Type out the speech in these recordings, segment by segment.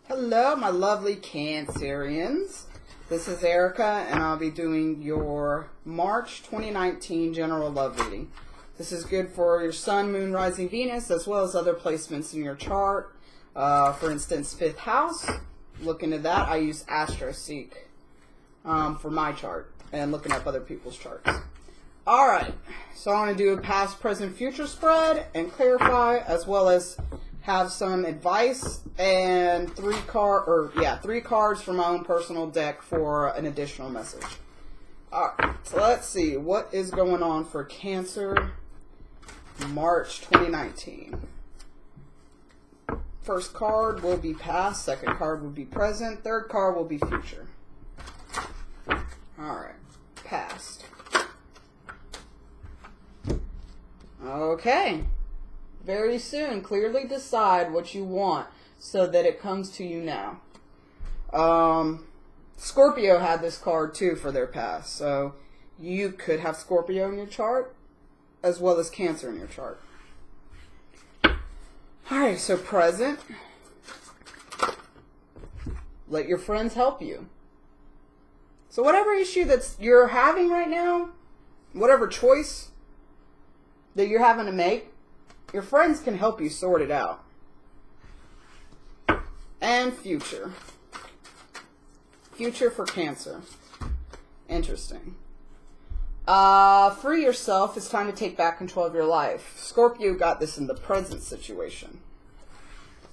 Hello, my lovely Cancerians. This is Erica, and I'll be doing your March 2019 general love reading. This is good for your Sun, Moon, Rising, Venus, as well as other placements in your chart. For instance, 5th house. Look into that. I use AstroSeek for my chart and looking up other people's charts. Alright, so I want to do a past, present, future spread and clarify, as well as have some advice and three cards from my own personal deck for an additional message. Alright, so let's see what is going on for Cancer March 2019. First card will be past, second card will be present, third card will be future. Alright, past. Okay. Very soon, clearly decide what you want so that it comes to you now. Scorpio had this card too for their past. So you could have Scorpio in your chart as well as Cancer in your chart. Alright, so present. Let your friends help you. So whatever issue that you're having right now, whatever choice that you're having to make, your friends can help you sort it out. And future. Future for Cancer. Interesting. Free yourself. It's time to take back control of your life. Scorpio got this in the present situation.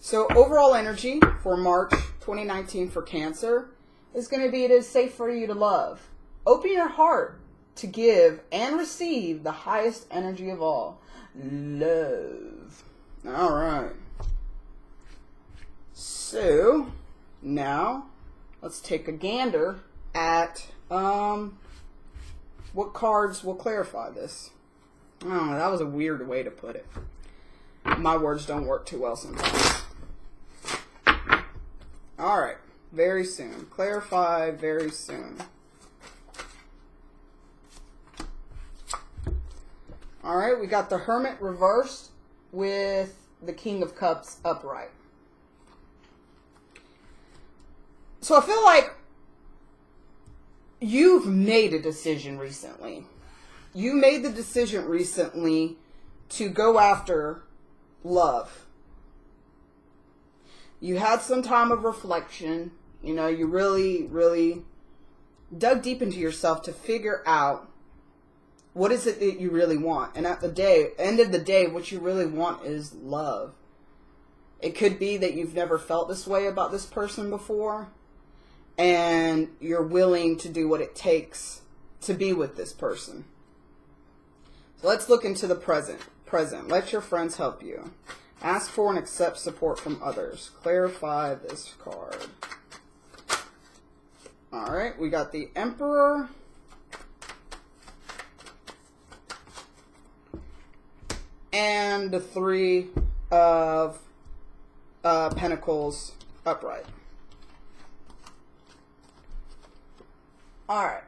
So overall energy for March 2019 for Cancer is going to be, it is safe for you to love. Open your heart to give and receive the highest energy of all. Love. Alright. So, now, let's take a gander at what cards will clarify this. Oh, that was a weird way to put it. My words don't work too well sometimes. Alright. Very soon. Clarify very soon. Alright, we got the Hermit reversed with the King of Cups upright. So I feel like you've made a decision recently. You made the decision recently to go after love. You had some time of reflection. You know, you really, really dug deep into yourself to figure out what is it that you really want? And at the end of the day, what you really want is love. It could be that you've never felt this way about this person before, and you're willing to do what it takes to be with this person. So let's look into the present. Let your friends help you. Ask for and accept support from others. Clarify this card. Alright, we got the Emperor. And the Three of Pentacles upright. Alright.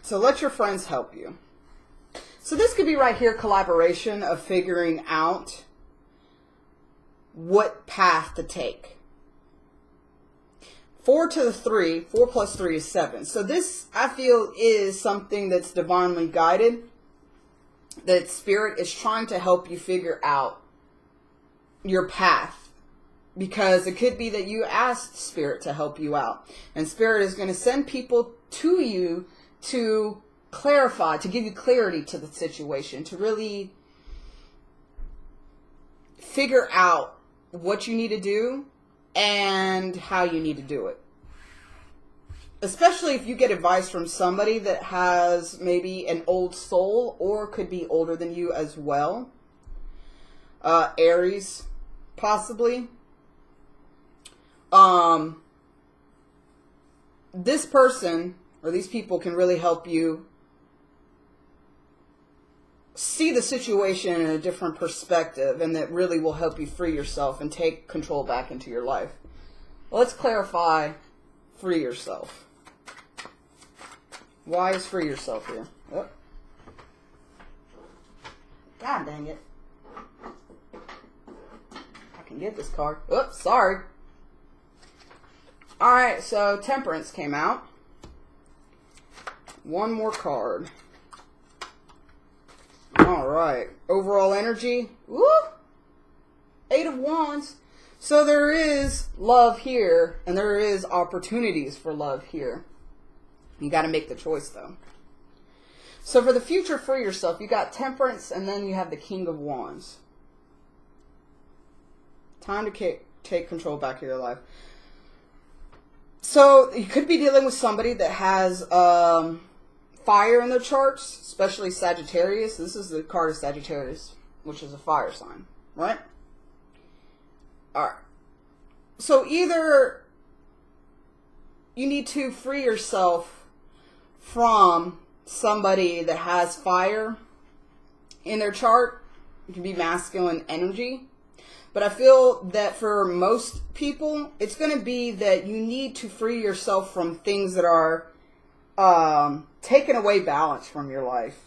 So let your friends help you. So this could be right here, collaboration of figuring out what path to take. 4 to the 3, 4 plus 3 is 7. So this, I feel, is something that's divinely guided. That Spirit is trying to help you figure out your path. Because it could be that you asked Spirit to help you out. And Spirit is going to send people to you to clarify, to give you clarity to the situation. To really figure out what you need to do and how you need to do it. Especially if you get advice from somebody that has maybe an old soul or could be older than you as well. Aries, possibly. This person or these people can really help you see the situation in a different perspective, and that really will help you free yourself and take control back into your life. Let's clarify free yourself. Why is free yourself here? Oh. God dang it. I can get this card. Oops, sorry. Alright, so Temperance came out. One more card. Alright. Overall energy. Woo! 8 of Wands. So there is love here, and there is opportunities for love here. You got to make the choice, though. So for the future for yourself, you got Temperance, and then you have the King of Wands. Time to take control back of your life. So you could be dealing with somebody that has fire in their charts, especially Sagittarius. This is the card of Sagittarius, which is a fire sign, right? All right. So either you need to free yourself from somebody that has fire in their chart. It can be masculine energy. But I feel that for most people, it's going to be that you need to free yourself from things that are taking away balance from your life.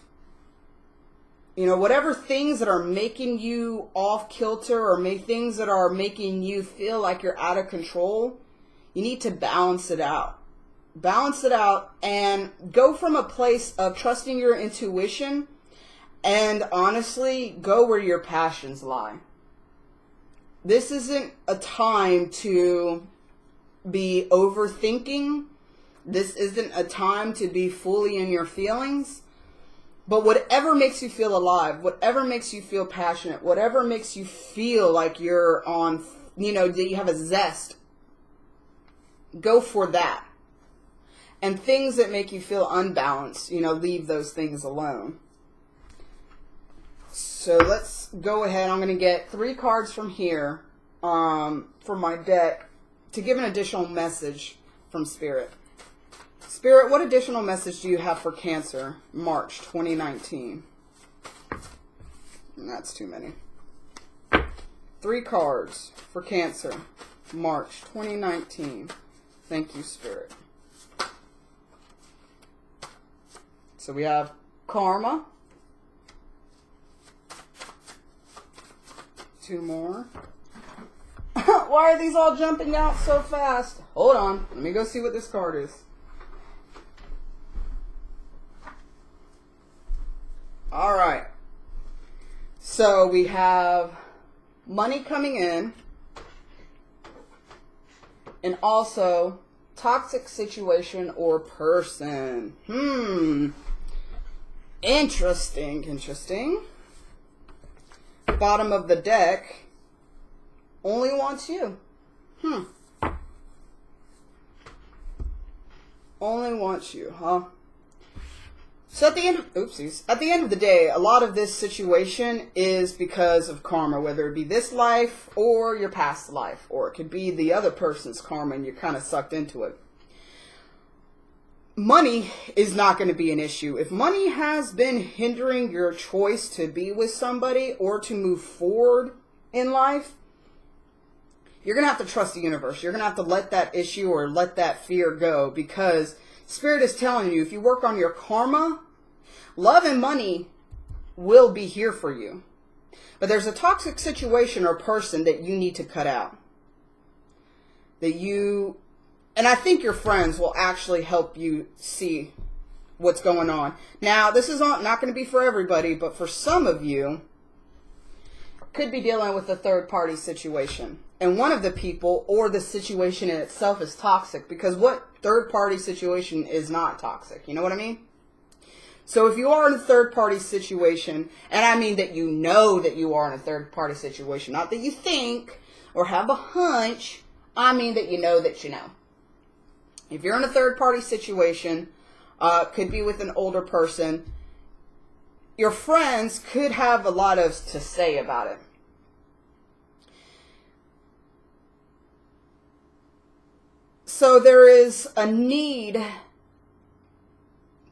You know, whatever things that are making you off kilter or things that are making you feel like you're out of control, you need to balance it out. Balance it out and go from a place of trusting your intuition and honestly go where your passions lie. This isn't a time to be overthinking. This isn't a time to be fully in your feelings. But whatever makes you feel alive, whatever makes you feel passionate, whatever makes you feel like you're on, you know, that you have a zest, go for that. And things that make you feel unbalanced, you know, leave those things alone. So let's go ahead. I'm going to get 3 cards from here for my deck to give an additional message from Spirit. Spirit, what additional message do you have for Cancer, March 2019? And that's too many. 3 cards for Cancer, March 2019. Thank you, Spirit. So we have Karma. 2 more. Why are these all jumping out so fast? Hold on. Let me go see what this card is. Alright. So we have money coming in. And also toxic situation or person. Interesting. Bottom of the deck only wants you. Only wants you, huh? So at the end of the day, a lot of this situation is because of karma, whether it be this life or your past life, or it could be the other person's karma and you're kind of sucked into it. Money is not going to be an issue. If money has been hindering your choice to be with somebody or to move forward in life, you're going to have to trust the universe. You're going to have to let that issue or let that fear go, because Spirit is telling you, if you work on your karma, love and money will be here for you. But there's a toxic situation or person that you need to cut out. And I think your friends will actually help you see what's going on. Now, this is not going to be for everybody, but for some of you, could be dealing with a third-party situation. And one of the people or the situation in itself is toxic, because what third-party situation is not toxic? You know what I mean? So if you are in a third-party situation, and I mean that you know that you are in a third-party situation, not that you think or have a hunch, I mean that you know that you know. If you're in a third-party situation, could be with an older person, your friends could have a lot to say about it. So there is a need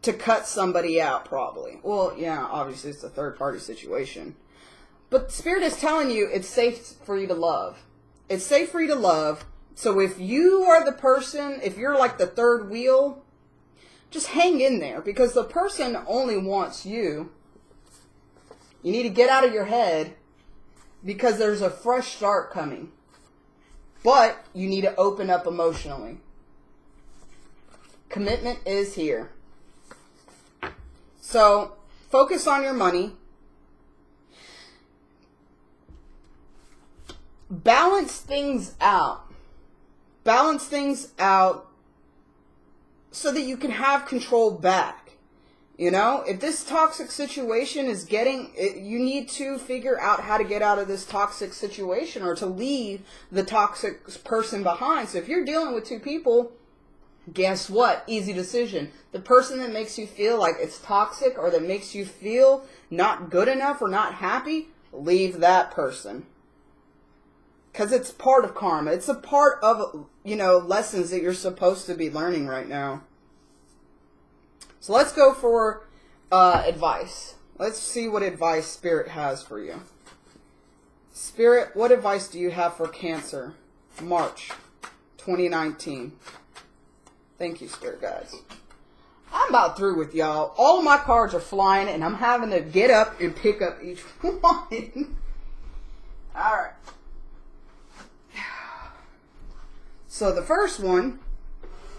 to cut somebody out, probably. Well, yeah, obviously it's a third-party situation. But Spirit is telling you it's safe for you to love. It's safe for you to love. So if you are the person, if you're like the third wheel, just hang in there, because the person only wants you. You need to get out of your head, because there's a fresh start coming. But you need to open up emotionally. Commitment is here. So, focus on your money. Balance things out. Balance things out so that you can have control back. You know, if this toxic situation is you need to figure out how to get out of this toxic situation or to leave the toxic person behind. So if you're dealing with two people, guess what? Easy decision. The person that makes you feel like it's toxic or that makes you feel not good enough or not happy, leave that person. Because it's part of karma. It's a part of, lessons that you're supposed to be learning right now. So let's go for advice. Let's see what advice Spirit has for you. Spirit, what advice do you have for Cancer? March 2019. Thank you, Spirit guides. I'm about through with y'all. All of my cards are flying and I'm having to get up and pick up each one. Alright. So the first one,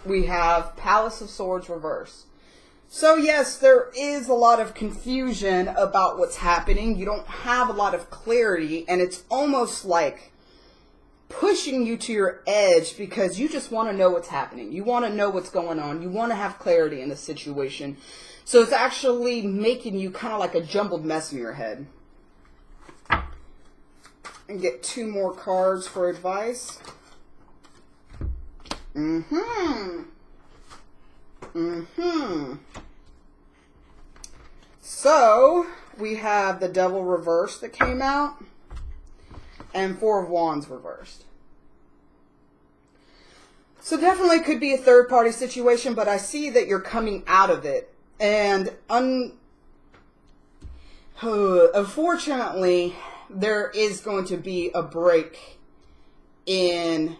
we have Palace of Swords reverse. So yes, there is a lot of confusion about what's happening. You don't have a lot of clarity, and it's almost like pushing you to your edge because you just want to know what's happening. You want to know what's going on. You want to have clarity in the situation. So it's actually making you kind of like a jumbled mess in your head. And get two more cards for advice. So, we have the Devil reversed that came out, and Four of Wands reversed. So definitely could be a third-party situation, but I see that you're coming out of it. And unfortunately, there is going to be a break in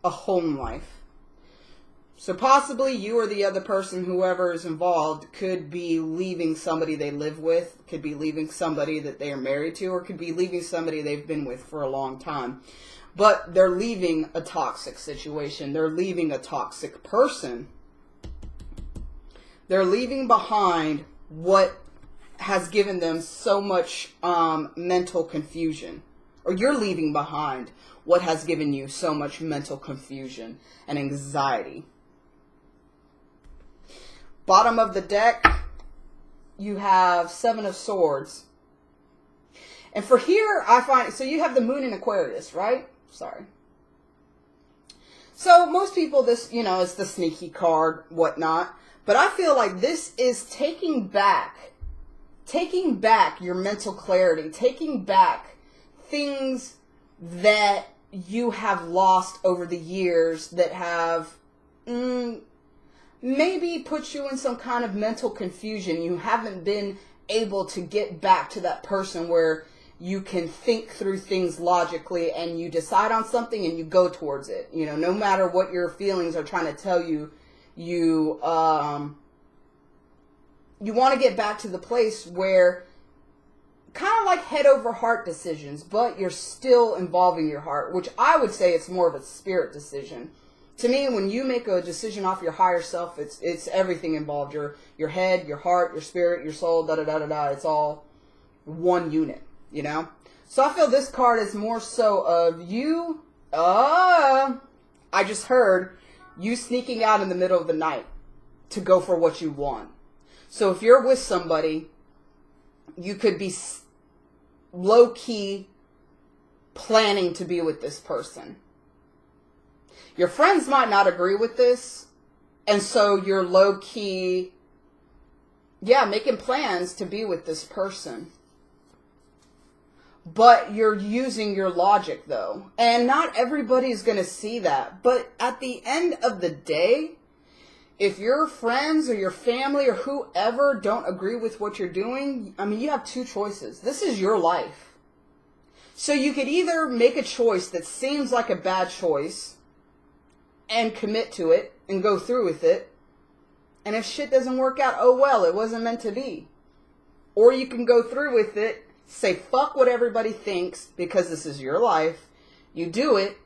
a home life. So possibly you or the other person, whoever is involved, could be leaving somebody they live with, could be leaving somebody that they are married to, or could be leaving somebody they've been with for a long time. But they're leaving a toxic situation. They're leaving a toxic person. They're leaving behind what has given them so much mental confusion. Or you're leaving behind what has given you so much mental confusion and anxiety. Bottom of the deck, you have Seven of Swords. And for here, I find, so you have the Moon in Aquarius, right? Sorry. So most people, this, it's the sneaky card, whatnot. But I feel like this is taking back your mental clarity, taking back things that you have lost over the years that have maybe put you in some kind of mental confusion. You haven't been able to get back to that person where you can think through things logically and you decide on something and you go towards it. No matter what your feelings are trying to tell you, you want to get back to the place where kind of like head over heart decisions, but you're still involving your heart, which I would say it's more of a spirit decision. To me, when you make a decision off your higher self, it's everything involved. Your head, your heart, your spirit, your soul, da-da-da-da-da. It's all one unit, So I feel this card is more so of you, I just heard you sneaking out in the middle of the night to go for what you want. So if you're with somebody, you could be low-key planning to be with this person. Your friends might not agree with this, and so you're low-key, making plans to be with this person. But you're using your logic, though. And not everybody's going to see that. But at the end of the day, if your friends or your family or whoever don't agree with what you're doing, you have two choices. This is your life. So you could either make a choice that seems like a bad choice and commit to it and go through with it. And if shit doesn't work out, oh well, it wasn't meant to be. Or you can go through with it Say fuck what everybody thinks, because this is your life. You do it,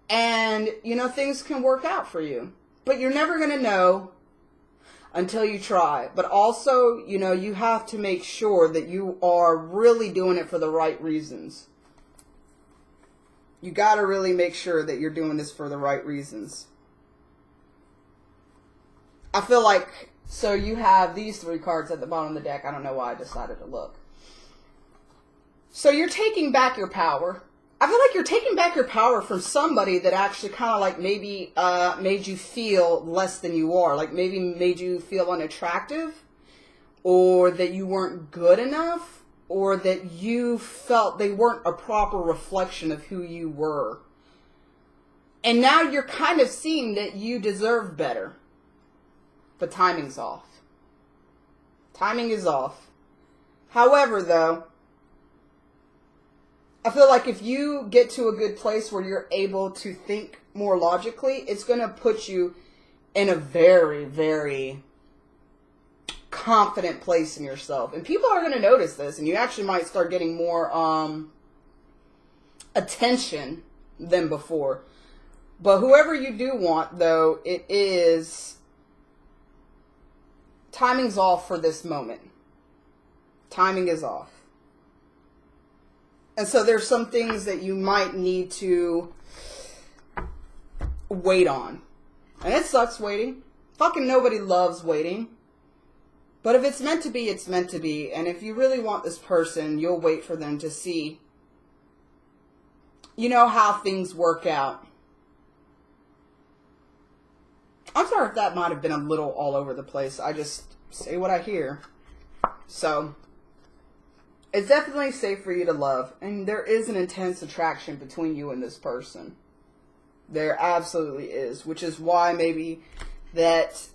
and, things can work out for you. But you're never going to know until you try. But also, you have to make sure that you are really doing it for the right reasons. You got to really make sure that you're doing this for the right reasons. I feel like, so you have these 3 cards at the bottom of the deck. I don't know why I decided to look. So you're taking back your power. I feel like you're taking back your power from somebody that actually kind of like maybe made you feel less than you are. Like maybe made you feel unattractive, or that you weren't good enough, or that you felt they weren't a proper reflection of who you were. And now you're kind of seeing that you deserve better. But timing's off. Timing is off. However, though, I feel like if you get to a good place where you're able to think more logically, it's going to put you in a very, very confident place in yourself. And people are going to notice this, and you actually might start getting more attention than before. But whoever you do want, though, it is... timing's off for this moment. Timing is off. And so there's some things that you might need to wait on. And it sucks waiting. Fucking nobody loves waiting. But if it's meant to be, it's meant to be. And if you really want this person, you'll wait for them to see, how things work out. I'm sorry if that might have been a little all over the place. I just say what I hear. So... it's definitely safe for you to love. And there is an intense attraction between you and this person. There absolutely is. Which is why maybe that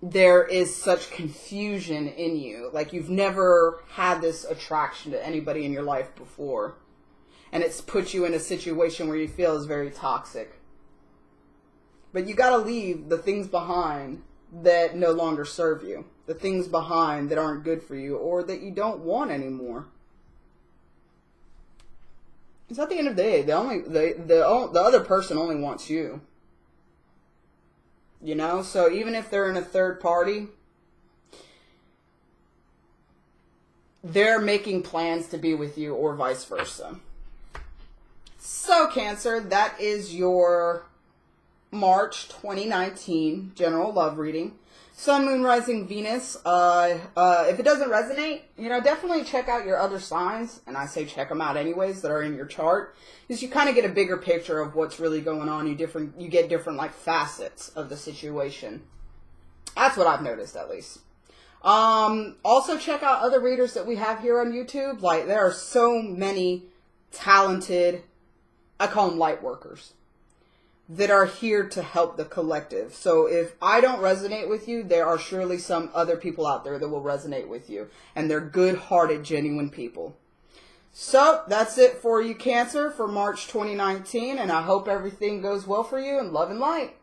there is such confusion in you. Like you've never had this attraction to anybody in your life before. And it's put you in a situation where you feel is very toxic. But you gotta leave the things behind that no longer serve you. The things behind that aren't good for you or that you don't want anymore. Because at the end of the day, the other person only wants you. So even if they're in a third party, they're making plans to be with you or vice versa. So Cancer, that is your March 2019 general love reading. Sun, Moon, Rising, Venus. If it doesn't resonate, definitely check out your other signs. And I say check them out anyways that are in your chart. Because you kind of get a bigger picture of what's really going on. You get different like facets of the situation. That's what I've noticed at least. Also check out other readers that we have here on YouTube. Like there are so many talented, I call them light workers, that are here to help the collective. So if I don't resonate with you, there are surely some other people out there that will resonate with you. And they're good-hearted, genuine people. So that's it for you, Cancer, for March 2019. And I hope everything goes well for you, and love and light.